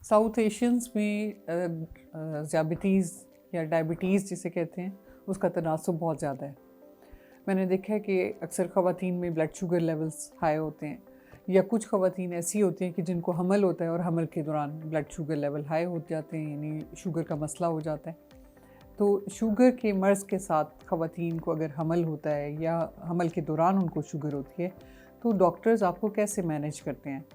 South Asians में ज़्याबिटीज़ या diabetes जिसे कहते हैं उसका तनासुब बहुत ज़्यादा है। मैंने देखा है कि अक्सर ख़वातीन में ब्लड शुगर लेवल्स हाई होते हैं या कुछ ख़वातीन ऐसी होती हैं कि जिनको हमल होता है और हमल के दौरान ब्लड शुगर लेवल हाई हो जाते हैं, यानी शुगर का मसला हो जाता है। तो शुगर के मर्ज़ के साथ ख़वातीन को अगर हमल होता है या हमल के दौरान उनको शुगर होती है तो डॉक्टर्स आपको कैसे मैनेज करते हैं?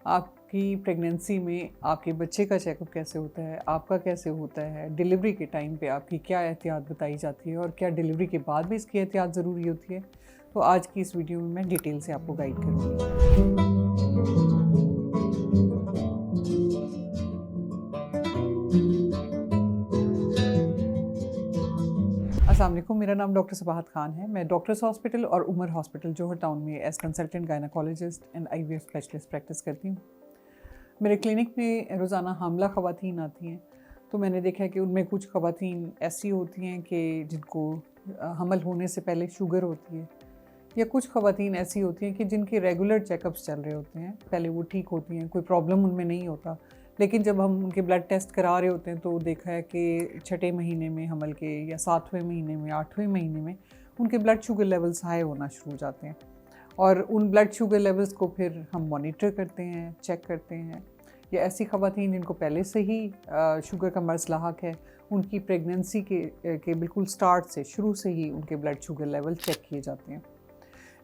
आपकी प्रेगनेंसी में आपके बच्चे का चेकअप कैसे होता है, आपका कैसे होता है, डिलीवरी के टाइम पे आपकी क्या एहतियात बताई जाती है और क्या डिलीवरी के बाद भी इसकी एहतियात ज़रूरी होती है? तो आज की इस वीडियो में मैं डिटेल से आपको गाइड करूँगी। अस्सलाम वालेकुम, मेरा नाम डॉक्टर सबाहत खान है। मैं डॉक्टर्स हॉस्पिटल और उमर हॉस्पिटल जोहर टाउन में as consultant gynaecologist and IVF specialist practice करती हूँ। मेरे क्लिनिक में रोज़ाना हामला ख़वातीन आती हैं, तो मैंने देखा है कि उनमें कुछ ख़वातीन ऐसी होती हैं कि जिनको हमल होने से पहले शुगर होती है, या कुछ ख़वातीन ऐसी होती हैं कि जिनके रेगुलर चेकअप्स चल रहे होते हैं, पहले वो ठीक होती हैं, कोई प्रॉब्लम उनमें नहीं होता। लेकिन जब हम उनके ब्लड टेस्ट करा रहे होते हैं तो देखा है कि छठे महीने में हमल के या 7वें महीने में, 8वें महीने में उनके ब्लड शुगर लेवल्स हाई होना शुरू हो जाते हैं। और उन ब्लड शुगर लेवल्स को फिर हम मॉनिटर करते हैं, चेक करते हैं। या ऐसी ख़वातीन जिनको पहले से ही शुगर का मर्ज़ लाहक है, उनकी प्रेगनेंसी के बिल्कुल स्टार्ट से, शुरू से ही उनके ब्लड शुगर लेवल चेक किए जाते हैं।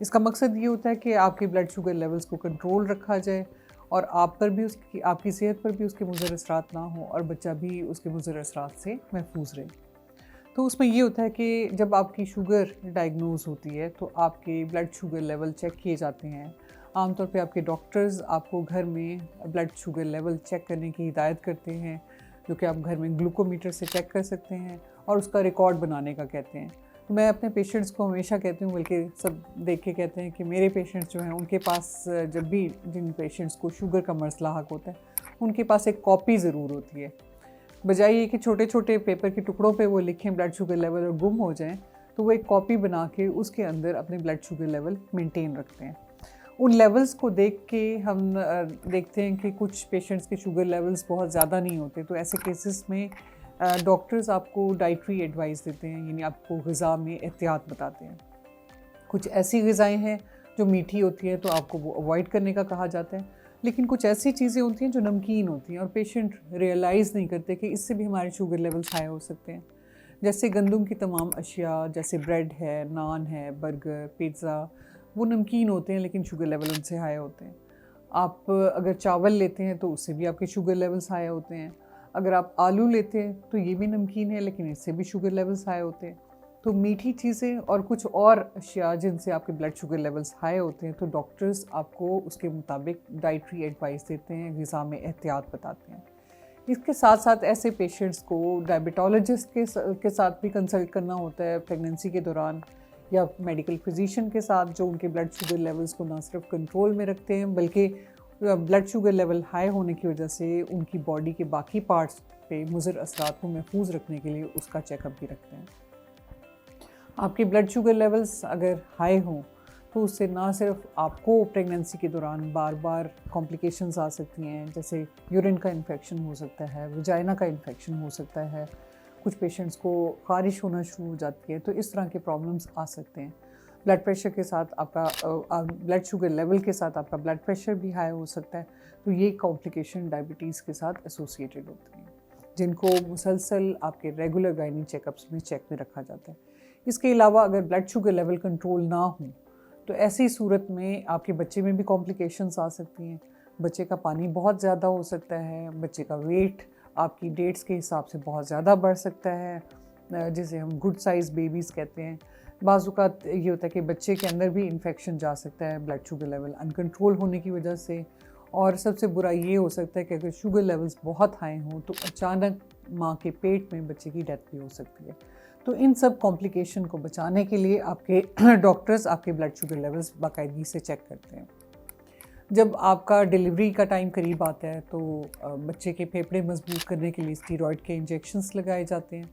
इसका मकसद ये होता है कि आपके ब्लड शुगर लेवल्स को कंट्रोल रखा जाए और आप पर भी उसकी, आपकी सेहत पर भी उसके मुज़र असरात ना हो और बच्चा भी उसके मुज़र असरात से महफूज रहे। तो उसमें ये होता है कि जब आपकी शुगर डायग्नोज़ होती है तो आपके ब्लड शुगर लेवल चेक किए जाते हैं। आमतौर पे आपके डॉक्टर्स आपको घर में ब्लड शुगर लेवल चेक करने की हिदायत करते हैं, जो कि आप घर में ग्लूकोमीटर से चेक कर सकते हैं और उसका रिकॉर्ड बनाने का कहते हैं। तो मैं अपने पेशेंट्स को हमेशा कहती हूँ, बल्कि सब देख के कहते हैं कि मेरे पेशेंट्स जो हैं उनके पास, जब भी जिन पेशेंट्स को शुगर का मर्ज़ लाहक होता है उनके पास एक कॉपी ज़रूर होती है। बजाय ये कि छोटे छोटे पेपर के टुकड़ों पे वो लिखें ब्लड शुगर लेवल और गुम हो जाएं, तो वो एक कॉपी बना के उसके अंदर अपने ब्लड शुगर लेवल मेंटेन रखते हैं। उन लेवल्स को देख के हम देखते हैं कि कुछ पेशेंट्स के शुगर लेवल्स बहुत ज़्यादा नहीं होते, तो ऐसे केसेस में डॉक्टर्स आपको डाइटरी एडवाइस देते हैं, यानी आपको ग़िज़ा में एहतियात बताते हैं। कुछ ऐसी ग़िज़ाएँ हैं जो मीठी होती हैं तो आपको वो अवॉइड करने का कहा जाता है, लेकिन कुछ ऐसी चीज़ें होती हैं जो नमकीन होती हैं और पेशेंट रियलाइज़ नहीं करते कि इससे भी हमारे शुगर लेवल्स हाई हो सकते हैं। जैसे गंदम की तमाम अशिया, जैसे ब्रेड है, नान है, बर्गर, पिज़्ज़ा, वो नमकीन होते हैं लेकिन शुगर लेवल उनसे हाई होते हैं। आप अगर चावल लेते हैं तो उससे भी आपके शुगर लेवल्स हाई होते हैं। अगर आप आलू लेते हैं तो ये भी नमकीन है लेकिन इससे भी शुगर लेवल्स हाई होते हैं। तो मीठी चीज़ें और कुछ और अशिया जिनसे आपके ब्लड शुगर लेवल्स हाई होते हैं, तो डॉक्टर्स आपको उसके मुताबिक डाइटरी एडवाइस देते हैं, ग़िज़ा में एहतियात बताते हैं। इसके साथ साथ ऐसे पेशेंट्स को डायबिटोलॉजिस्ट के साथ भी कंसल्ट करना होता है प्रेगनेंसी के दौरान, या मेडिकल फिजिशियन के साथ, जो उनके ब्लड शुगर लेवल्स को ना सिर्फ कंट्रोल में रखते हैं बल्कि ब्लड शुगर लेवल हाई होने की वजह से उनकी बॉडी के बाकी पार्ट्स पे मुज़र असरात को महफूज रखने के लिए उसका चेकअप भी रखते हैं। आपके ब्लड शुगर लेवल्स अगर हाई हों तो उससे ना सिर्फ आपको प्रेगनेंसी के दौरान बार बार कॉम्प्लिकेशंस आ सकती हैं, जैसे यूरिन का इन्फेक्शन हो सकता है, वजाइना का इन्फेक्शन हो सकता है, कुछ पेशेंट्स को ख़ारिश होना शुरू हो जाती है, तो इस तरह के प्रॉब्लम्स आ सकते हैं। ब्लड प्रेशर के साथ आपका ब्लड शुगर लेवल के साथ आपका ब्लड प्रेशर भी हाई हो सकता है, तो ये कॉम्प्लिकेशन डायबिटीज़ के साथ एसोसिएटेड होती हैं, जिनको मुसलसल आपके रेगुलर गायनी चेकअप्स में चेक में रखा जाता है। इसके अलावा अगर ब्लड शुगर लेवल कंट्रोल ना हो तो ऐसी सूरत में आपके बच्चे में भी कॉम्प्लिकेशंस आ सकती हैं। बच्चे का पानी बहुत ज़्यादा हो सकता है, बच्चे का वेट आपकी डेट्स के हिसाब से बहुत ज़्यादा बढ़ सकता है, जिसे हम गुड साइज़ बेबीज़ कहते हैं। बाज़ औक़ात ये होता है कि बच्चे के अंदर भी इन्फेक्शन जा सकता है ब्लड शुगर लेवल अनकंट्रोल होने की वजह से। और सबसे बुरा ये हो सकता है कि अगर शुगर लेवल्स बहुत हाई हों तो अचानक माँ के पेट में बच्चे की डेथ भी हो सकती है। तो इन सब कॉम्प्लिकेशन को बचाने के लिए आपके डॉक्टर्स आपके ब्लड शुगर लेवल्स बाकायदगी से चेक करते हैं। जब आपका डिलीवरी का टाइम करीब आता है तो बच्चे के फेफड़े मजबूत करने के लिए स्टीरॉयड के इंजेक्शंस लगाए जाते हैं।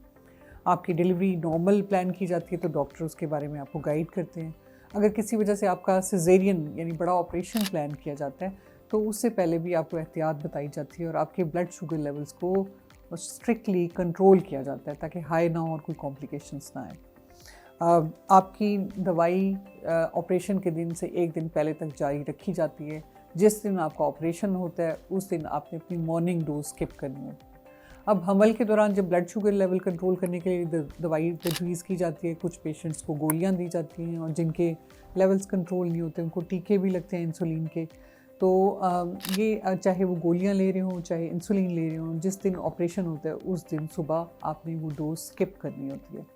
आपकी डिलीवरी नॉर्मल प्लान की जाती है तो डॉक्टर उसके बारे में आपको गाइड करते हैं। अगर किसी वजह से आपका सिजेरियन यानी बड़ा ऑपरेशन प्लान किया जाता है तो उससे पहले भी आपको एहतियात बताई जाती है और आपके ब्लड शुगर लेवल्स को स्ट्रिक्टली कंट्रोल किया जाता है ताकि हाई ना हो और कोई कॉम्प्लिकेशंस ना आए। आपकी दवाई ऑपरेशन के दिन से 1 दिन पहले तक जारी रखी जाती है। जिस दिन आपका ऑपरेशन होता है उस दिन आपने अपनी मॉर्निंग डोज स्किप करनी होती है। अब हमल के दौरान जब ब्लड शुगर लेवल कंट्रोल करने के लिए दवाई तजवीज़ की जाती है, कुछ पेशेंट्स को गोलियां दी जाती हैं और जिनके लेवल्स कंट्रोल नहीं होते उनको टीके भी लगते हैं इंसुलिन के। तो ये चाहे वो गोलियां ले रहे हों चाहे इंसुलिन ले रहे हों, जिस दिन ऑपरेशन होता है उस दिन सुबह आपने वो डोज स्किप करनी होती है।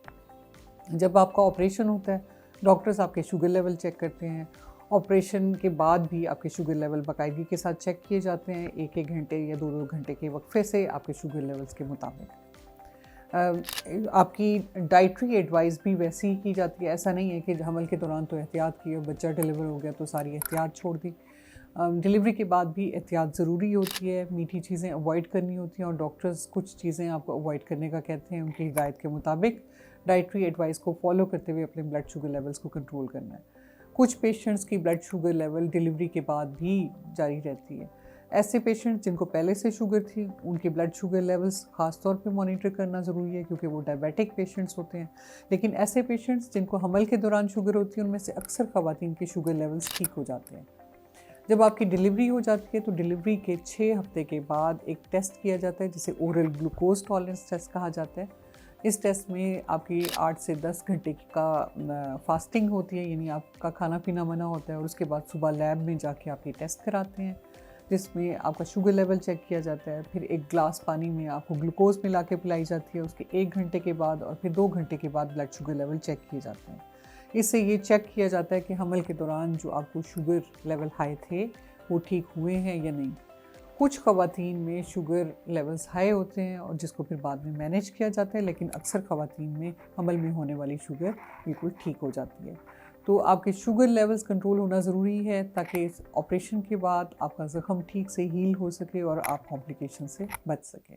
जब आपका ऑपरेशन होता है डॉक्टर्स आपके शुगर लेवल चेक करते हैं। ऑपरेशन के बाद भी आपके शुगर लेवल बाकायदगी के साथ चेक किए जाते हैं, 1-1 घंटे या 2-2 घंटे के वक्फे से आपके शुगर लेवल्स के मुताबिक। आपकी डाइटरी एडवाइस भी वैसी ही की जाती है। ऐसा नहीं है कि हमल के दौरान तो एहतियात की और बच्चा डिलीवर हो गया तो सारी एहतियात छोड़ दी। डिलीवरी के बाद भी एहतियात ज़रूरी होती है, मीठी चीज़ें अवॉइड करनी होती हैं और डॉक्टर्स कुछ चीज़ें आपको अवॉइड करने का कहते हैं। उनकी हिदायत के मुताबिक डाइटरी एडवाइस को फॉलो करते हुए अपने ब्लड शुगर लेवल्स को कंट्रोल करना है। कुछ पेशेंट्स की ब्लड शुगर लेवल डिलीवरी के बाद भी जारी रहती है। ऐसे पेशेंट्स जिनको पहले से शुगर थी उनके ब्लड शुगर लेवल्स ख़ास तौर पे मॉनिटर करना ज़रूरी है क्योंकि वो डायबिटिक पेशेंट्स होते हैं। लेकिन ऐसे पेशेंट्स जिनको हमल के दौरान शुगर होती है उनमें से अक्सर ख़वातीन के शुगर लेवल्स ठीक हो जाते हैं। जब आपकी डिलीवरी हो जाती है तो डिलीवरी के 6 हफ्ते के बाद एक टेस्ट किया जाता है जिसे ओरल ग्लूकोज टॉलरेंस टेस्ट कहा जाता है। इस टेस्ट में आपकी 8 से 10 घंटे का फास्टिंग होती है, यानी आपका खाना पीना मना होता है और उसके बाद सुबह लैब में जाके आप ये टेस्ट कराते हैं जिसमें आपका शुगर लेवल चेक किया जाता है। फिर एक ग्लास पानी में आपको ग्लूकोज मिला के पिलाई जाती है। उसके 1 घंटे के बाद और फिर 2 घंटे के बाद ब्लड शुगर लेवल चेक किए जाते हैं। इससे ये चेक किया जाता है कि हमल के दौरान जो आपको शुगर लेवल हाई थे वो ठीक हुए हैं या नहीं। कुछ ख़वातीन में शुगर लेवल्स हाई होते हैं और जिसको फिर बाद में मैनेज किया जाता है, लेकिन अक्सर ख़वातीन में हमल में होने वाली शुगर बिल्कुल ठीक हो जाती है। तो आपके शुगर लेवल्स कंट्रोल होना ज़रूरी है ताकि इस ऑपरेशन के बाद आपका ज़ख़म ठीक से हील हो सके और आप कॉम्प्लिकेशन से बच सकें।